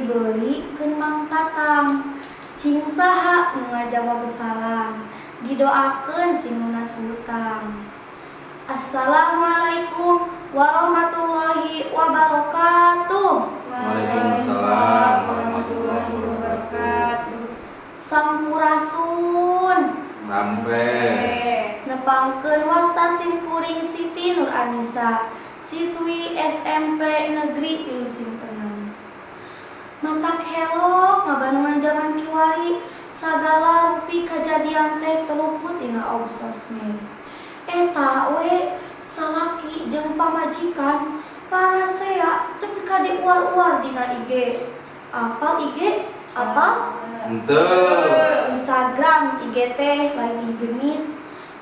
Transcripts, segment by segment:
dibeli ke Mang Tatang. Cing saha nu ngajawab salam, didoakeun sing lunas hutang. Assalamualaikum warahmatullahi wabarakatuh. Waalaikumsalam warahmatullahi wabarakatuh. Sampurasun Rampes. nepangkeun wasta sim kuring Siti Nur Anisa, siswi SMP Negeri 3 Simpenan. Matak helok ngabanungan zaman kiwari, sagala rupi kajadian teh teluput tina aug sosmed. Eta we salaki jeung pamajikan parasea tapi kade uar-uar dina IG. Apal IG? Apal? Henteu. Instagram, IG teh lain genit.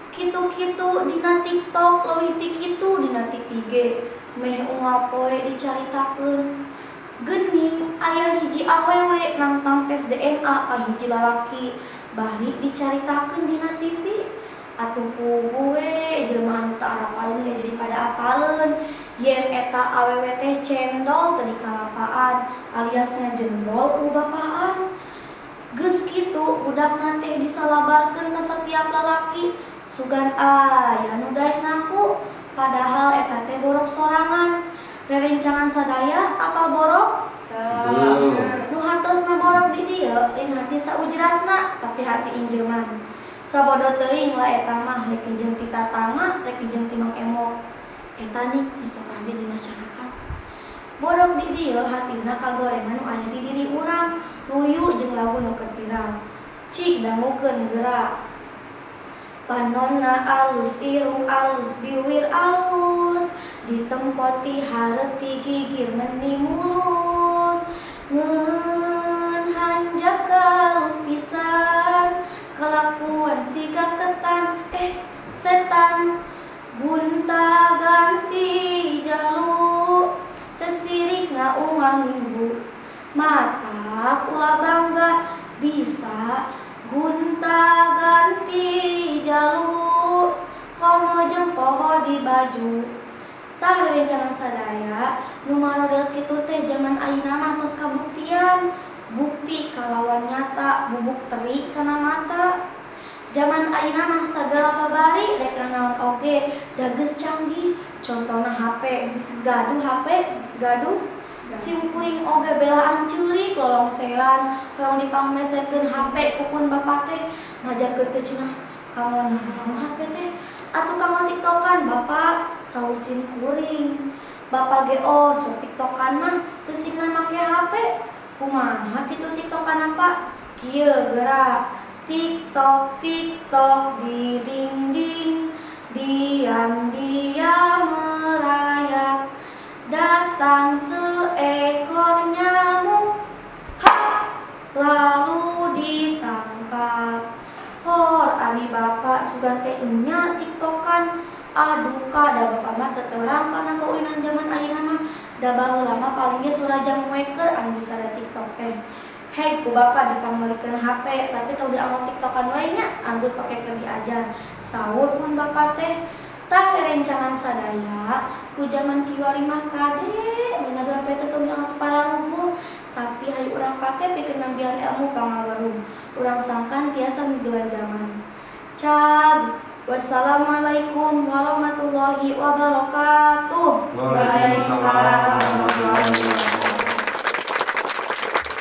Kitu-kitu dina TikTok leuwih ti kitu dina IG. Meh unggal poe dicaritakeun. Geuning aya hiji awewe nangtang tes DNA ka hiji lalaki, bari dicaritakeun dina TV. Atuh gue jelema anu teu arapaleun ge jadi pada apaleun yen eta awewe teh cendol teu dikalapaan alias ngajendol ubapaan. Geus kitu budakna teh disalabarkeun ka setiap lalaki sugan aya nu daek ngaku padahal eta teh borok sorangan. Rerencangan sadaya apal borok? Nu hartosna borok di dieu lain hati saujratna tapi hati injeman. Sabodo teuing lah eta mah rek pinjem ti tatangga, rek pinjem ti Mang Emok. Eta nih nu sok rame di masyarakat. Bodog di dieu hatina kagorengan nu aya di diri urang, luyu jeung lagu nu viral. Cik dangukeun geura. Panonna alus, irung alus, biwir alus, ditempoti hareuti gigir meni mulus. Ngeun hanjakal pisan, kalakuan siga ketan, setan. Gunta ganti jalu, tesirikna umal minggu. Mata ulah bangga bisa gunta ganti jalu, komo jeung poho di baju. Tah rerencangan sadaya nu marodel kitu teh zaman ayeuna mah tos kabuktian. Bukti kalawan nyata bubuk teri kana mata. Zaman ayeuna mah sagala babari rek naon oge da geus canggih. Contona HP, gaduh HP, gaduh sim kuring oge belaan ceurik lolongseran, hoyong dipangmesekeun HP kukun bapak teh ngajarkeun teh cenah kanggo naon HP teh. Atuh kanggo tiktokan bapak, saur sim kuring. Bapak ge sok tiktokan mah teu signa make HP. Kumaha kitu tiktokan apa? Kieu geura. TikTok, TikTok di dinding, diam-diam merayap, datang seekor nyamuk, lalu ditangkap. Hor ari bapak sugan teh nya tiktokan, aduh kada bapak mah teu terang kana kauinan zaman ayeuna mah, da baheula mah paling ge surajam weker anu bisa da tiktok teh. Hei ku bapak dipangmelikeun HP tapi teu dianggo tiktokan wae nya, anggur pake keur diajar. Saur pun bapak teh, tah rerencangan sadaya ku zaman kiwari mah kade menadu HP teh teu dianggo pararuguh, tapi hayu urang pake pikeun nambihan ilmu pangaweruh. Urang sangkan tiasa migelan zaman. Cag, wassalamualaikum warahmatullahi wabarakatuh. Waalaikumsalam.